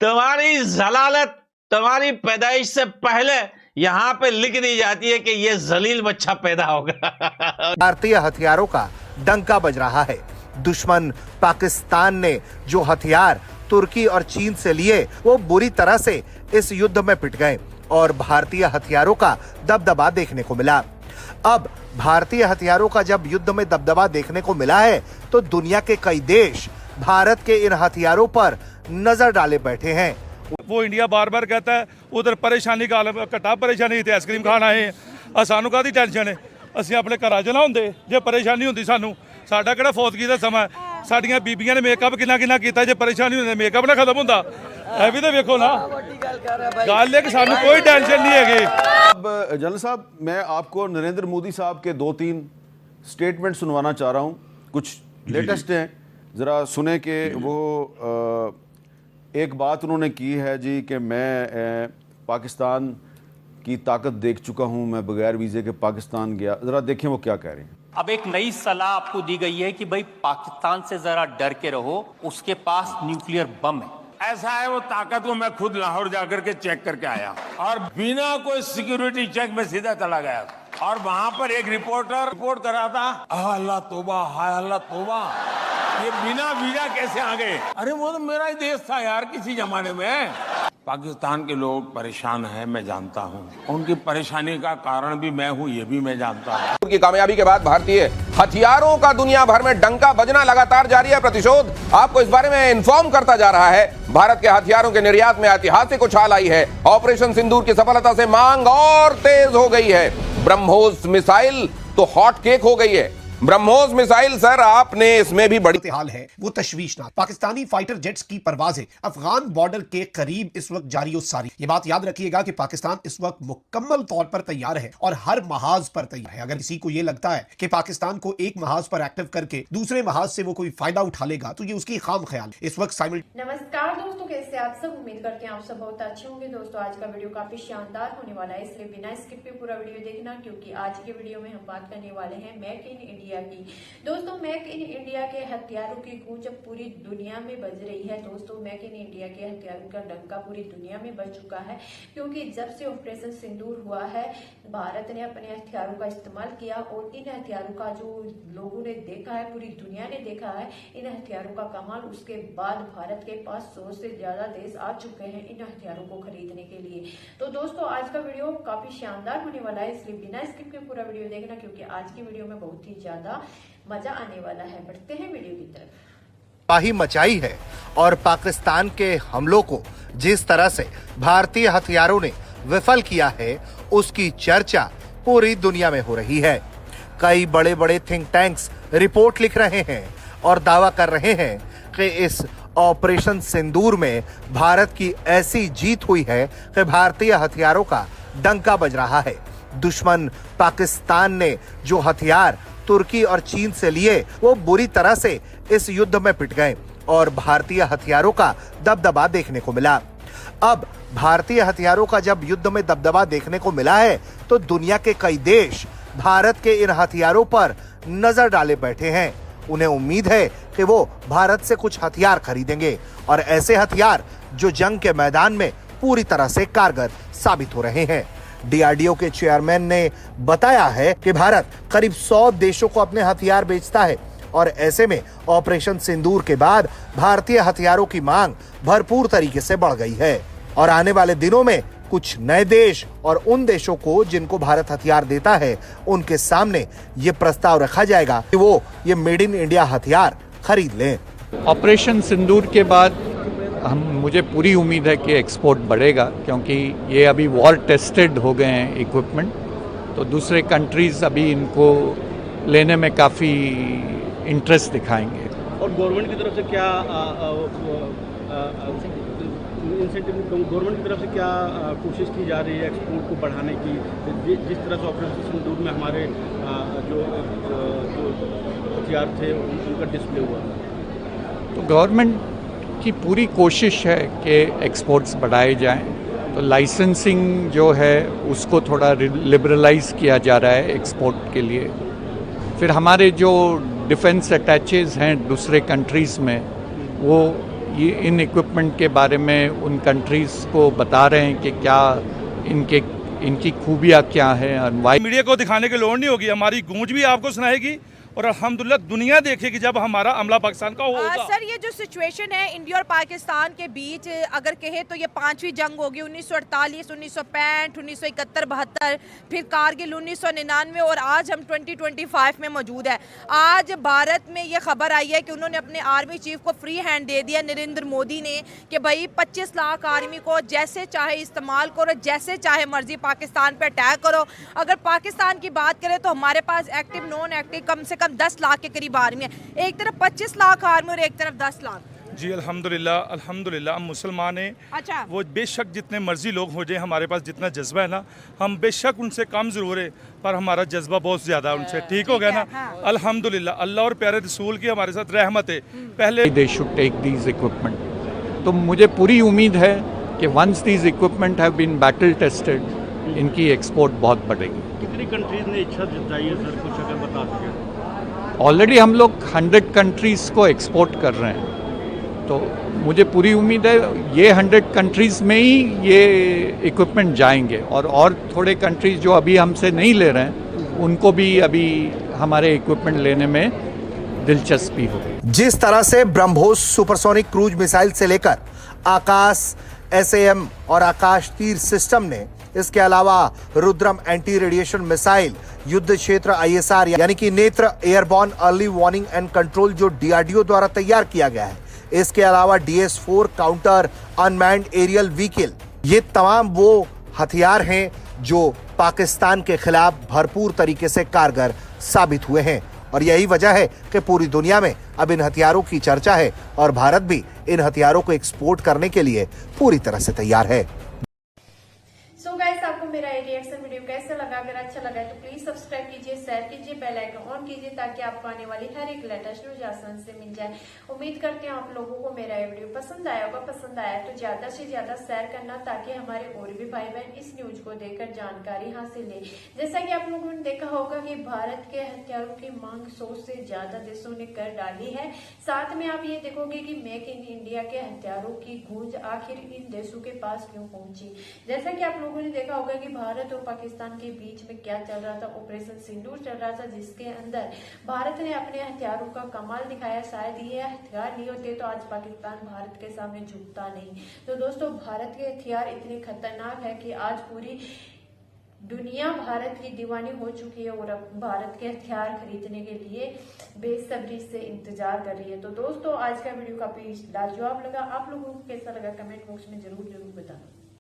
तुम्हारी जलालत तुम्हारी पैदाइश से पहले यहाँ पे लिख दी जाती है कि ये जलील बच्चा पैदा होगा। भारतीय हथियारों का डंका बज रहा है। दुश्मन पाकिस्तान ने जो हथियार तुर्की और चीन से लिए वो बुरी तरह से इस युद्ध में पिट गए और भारतीय हथियारों का दबदबा देखने को मिला। अब भारतीय हथियारों का जब युद्ध में दबदबा देखने को मिला है तो दुनिया के कई देश भारत के इन हथियारों पर नजर डाले बैठे हैं। वो इंडिया बार बार कहता है उधर परेशानी का आलम घटा परेशानी ते आइसक्रीम खाण आए आ सानू काहदी टेंशन है ਅਸੀਂ ਆਪਣੇ ਘਰਾਂ 'ਚ ਨਾ ਹੁੰਦੇ ਜੇ ਪਰੇਸ਼ਾਨੀ ਹੁੰਦੀ ਸਾਨੂੰ ਸਾਡਾ ਕਿਹੜਾ ਫੌਤਗੀ ਦਾ ਸਮਾਂ ਸਾਡੀਆਂ ਬੀਬੀਆਂ ਨੇ ਮੇਕਅਪ ਕਿੰਨਾ ਕੀਤਾ ਜੇ ਪਰੇਸ਼ਾਨੀ ਹੁੰਦੀ ਮੇਕਅਪ ਨਾ ਖਤਮ ਹੁੰਦਾ ਇਹ ਵੀ ਤਾਂ ਵੇਖੋ ਨਾ ਗੱਲ ਹੈ ਕਿ ਸਾਨੂੰ ਕੋਈ टेंशन नहीं है। अब जनरल साहब मैं आपको नरेंद्र मोदी साहब के 2-3 स्टेटमेंट सुनवाना चाह रहा हूँ, कुछ लेटेस्ट हैं, ज़रा सुने कि वो एक बात उन्होंने की है जी कि मैं पाकिस्तान की ताकत देख चुका हूं, मैं बगैर वीज़े के पाकिस्तान गया। ज़रा देखें वो क्या कह रहे हैं। अब एक नई सलाह आपको दी गई है कि भाई पाकिस्तान से जरा डर के रहो, उसके पास न्यूक्लियर बम है। ऐसा है वो ताकत को मैं खुद लाहौर जाकर के चेक करके आया और बिना कोई सिक्योरिटी चेक में सीधा चला गया और वहां पर एक रिपोर्टर रिपोर्ट कर रहा था, अल्लाह तौबा, हाय अल्लाह तौबा, ये बिना वीजा कैसे आ गए? अरे वो तो मेरा ही देश था यार किसी जमाने में। पाकिस्तान के लोग परेशान हैं, मैं जानता हूं, उनकी परेशानी का कारण भी मैं हूं, ये भी मैं जानता हूं। उनकी कामयाबी के बाद भारतीय हथियारों का दुनिया भर में डंका बजना लगातार जारी है। प्रतिशोध आपको इस बारे में इन्फॉर्म करता जा रहा है। भारत के हथियारों के निर्यात में ऐतिहासिक उछाल आई है। ऑपरेशन सिंदूर की सफलता से मांग और तेज हो गई है। ब्रह्मोस मिसाइल तो हॉट केक हो गई है। ब्रह्मोस मिसाइल सर आपने इसमें भी बड़ी हाल है वो तशवीशनाक। पाकिस्तानी फाइटर जेट्स की परवाजें अफगान बॉर्डर के करीब इस वक्त जारी और सारी। ये बात याद रखिएगा कि पाकिस्तान इस वक्त मुकम्मल तौर पर तैयार है और हर महाज पर तैयार है। अगर किसी को ये लगता है कि पाकिस्तान को एक महाज पर एक्टिव करके दूसरे महाज से वो कोई फायदा उठा लेगा तो ये उसकी खाम ख्याल। इस वक्त नमस्कार दोस्तों, कैसे आप सब? उम्मीद करते हैं आप सब बहुत अच्छे होंगे। दोस्तों आज का वीडियो काफी शानदार होने वाला है, इसलिए बिना स्किप पे पूरा वीडियो देखना, क्योंकि आज के वीडियो में हम बात करने वाले हैं मेक इन इंडिया की। दोस्तों मेक इन इंडिया के हथियारों की गूंज अब पूरी दुनिया में बज रही है। दोस्तों मेक इन इंडिया के हथियारों का डंका पूरी दुनिया में बज चुका है, क्योंकि जब से ऑपरेशन सिंदूर हुआ है भारत ने अपने हथियारों का इस्तेमाल किया और इन हथियारों का जो लोगों ने देखा है, पूरी दुनिया ने देखा है इन हथियारों का कमाल। उसके बाद भारत के पास 100 से ज्यादा देश आ चुके हैं इन हथियारों को खरीदने के लिए। तो दोस्तों आज का वीडियो काफी शानदार होने वाला है, इसलिए बिना स्किप के पूरा वीडियो देखना, क्योंकि आज की वीडियो में बहुत ही ज्यादा मजा आने वाला है। बढ़ते हैं वीडियो की तरफ। तबाही मचाई है और पाकिस्तान के हमलों को जिस तरह से भारतीय हथियारों ने विफल किया है उसकी चर्चा पूरी दुनिया में हो रही है। कई बड़े बड़े थिंक टैंक्स रिपोर्ट लिख रहे हैं और दावा कर रहे हैं कि इस ऑपरेशन सिंदूर में भारत की ऐसी जीत हुई है कि भारतीय हथियारों का डंका बज रहा है। दुश्मन पाकिस्तान ने जो हथियार तुर्की और चीन से लिए वो बुरी तरह से इस युद्ध में पिट गए और भारतीय हथियारों का दबदबा देखने को मिला। अब भारतीय हथियारों का जब युद्ध में दबदबा देखने को मिला है तो दुनिया के कई देश भारत के इन हथियारों पर नजर डाले बैठे हैं। उन्हें उम्मीद है कि वो भारत से कुछ हथियार खरीदेंगे और ऐसे हथियार जो जंग के मैदान में पूरी तरह से कारगर साबित हो रहे हैं। डीआरडीओ के चेयरमैन ने बताया है कि भारत करीब 100 देशों को अपने हथियार बेचता है और ऐसे में ऑपरेशन सिंदूर के बाद भारतीय हथियारों की मांग भरपूर तरीके से बढ़ गई है और आने वाले दिनों में कुछ नए देश और उन देशों को जिनको भारत हथियार देता है उनके सामने ये प्रस्ताव रखा जाएगा कि वो ये मेड इन इंडिया हथियार खरीद लें। ऑपरेशन सिंदूर के बाद मुझे पूरी उम्मीद है कि एक्सपोर्ट बढ़ेगा, क्योंकि ये अभी वॉर टेस्टेड हो गए हैं इक्विपमेंट, तो दूसरे कंट्रीज़ अभी इनको लेने में काफ़ी इंटरेस्ट दिखाएंगे। और गवर्नमेंट की तरफ से क्या इंसेंटिव, गवर्नमेंट की तरफ से क्या कोशिश की जा रही है एक्सपोर्ट को बढ़ाने की? जिस तरह से ऑपरेशन सिंदूर में हमारे जो हथियार थे उनका डिस्प्ले हुआ, तो गवर्नमेंट की पूरी कोशिश है कि एक्सपोर्ट्स बढ़ाए जाएं। तो लाइसेंसिंग जो है उसको थोड़ा लिबरलाइज किया जा रहा है एक्सपोर्ट के लिए। फिर हमारे जो डिफेंस अटैचेज हैं दूसरे कंट्रीज़ में वो ये इन इक्विपमेंट के बारे में उन कंट्रीज़ को बता रहे हैं कि क्या इनकी खूबियाँ क्या हैं और वाई। मीडिया को दिखाने की लोड़ नहीं होगी, हमारी गूंज भी आपको सुनाएगी और अल्हम्दुलिल्लाह दुनिया देखेगी जब हमारा हमला पाकिस्तान का होगा। सर, ये जो सिचुएशन है इंडिया और पाकिस्तान के बीच, अगर कहे तो ये 5वीं जंग होगी, 1948, 1965, 1971, 72, फिर कारगिल 1999 और आज हम 2025 में मौजूद है। आज भारत में ये खबर आई है कि उन्होंने अपने आर्मी चीफ को फ्री हैंड दे दिया नरेंद्र मोदी ने कि भाई 25 लाख आर्मी को जैसे चाहे इस्तेमाल करो, जैसे चाहे मर्जी पाकिस्तान पे अटैक करो। अगर पाकिस्तान की बात करें तो हमारे पास एक्टिव नॉन एक्टिव कम से 10 लाख के करीब आर्मी है, एक तरफ 25 लाख आर्मी और एक तरफ 10 लाख। जी अल्हम्दुलिल्लाह हम मुसलमान हैं। अच्छा। वो बेशक जितने मर्जी लोग हो जाए, हमारे पास जितना जज्बा है ना, हम बेशक उनसे कम जरूर है पर हमारा जज्बा बहुत ज्यादा है उनसे। ठीक हो गया ना? हाँ। अल्हम्दुलिल्लाह अल्लाह और प्यारे रसूल की हमारे साथ रहमत है। पहले they should take these equipment. तो मुझे पूरी उम्मीद है कि once these equipment have been battle tested, इनकी एक्सपोर्ट बहुत बढ़ेगी। कितनी कंट्रीज ने इच्छा जताई है सर, कुछ अगर बता सकें? ऑलरेडी हम लोग 100 कंट्रीज़ को एक्सपोर्ट कर रहे हैं, तो मुझे पूरी उम्मीद है ये 100 कंट्रीज़ में ही ये इक्विपमेंट जाएंगे और थोड़े कंट्रीज़ जो अभी हमसे नहीं ले रहे हैं उनको भी अभी हमारे इक्विपमेंट लेने में दिलचस्पी हो। जिस तरह से ब्रह्मोस सुपरसोनिक क्रूज मिसाइल से लेकर आकाश SAM और आकाश तीर सिस्टम ने, इसके अलावा रुद्रम एंटी रेडिएशन मिसाइल, युद्ध क्षेत्र ISR यानी कि नेत्र airborne early warning and control जो DRDO द्वारा तैयार किया गया है, इसके अलावा DS-4 counter unmanned aerial vehicle, ये तमाम वो हथियार हैं जो पाकिस्तान के खिलाफ भरपूर तरीके से कारगर साबित हुए हैं। और यही वजह है कि पूरी दुनिया में अब इन हथियारों की चर्चा है और भारत भी इन हथियारों को एक्सपोर्ट करने के लिए पूरी तरह से तैयार है। सो गाइस, आपको मेरा ये रिएक्शन वीडियो कैसा लगा? अगर अच्छा लगा है तो प्लीज सब्सक्राइब कीजिए, शेयर कीजिए, बेल आइकन ऑन कीजिए ताकि आपको आने वाली हर एक लेटेस्ट न्यूज आसान से मिल जाए। उम्मीद करते हैं आप लोगों को मेरा ये वीडियो पसंद आया होगा। पसंद आया तो ज्यादा से ज्यादा शेयर करना ताकि हमारे और भी भाई बहन इस न्यूज को देखकर जानकारी हासिल ले। जैसा कि आप लोगों ने देखा होगा कि भारत के हथियारों की मांग 100 से ज्यादा देशों ने कर डाली है। साथ में आप ये देखोगे कि मेक इन इंडिया के हथियारों की गूंज आखिर इन देशों के पास क्यों पहुंची। जैसा कि आप लोगों ने देखा होगा कि भारत और पाकिस्तान के बीच में क्या चल रहा था, ऑपरेशन सिंदूर चल रहा था, जिसके अंदर भारत ने अपने हथियारों का कमाल दिखाया। शायद ये हथियार नहीं होते तो आज पाकिस्तान भारत के सामने झुकता नहीं। तो दोस्तों, भारत के हथियार इतने खतरनाक है कि आज पूरी दुनिया भारत की दीवानी हो चुकी है और अब भारत के हथियार खरीदने के लिए बेसब्री से इंतजार कर रही है। तो दोस्तों, आज का वीडियो काफी लाजवाब लगा। आप लोगों को कैसा लगा कमेंट बॉक्स में जरूर बताना।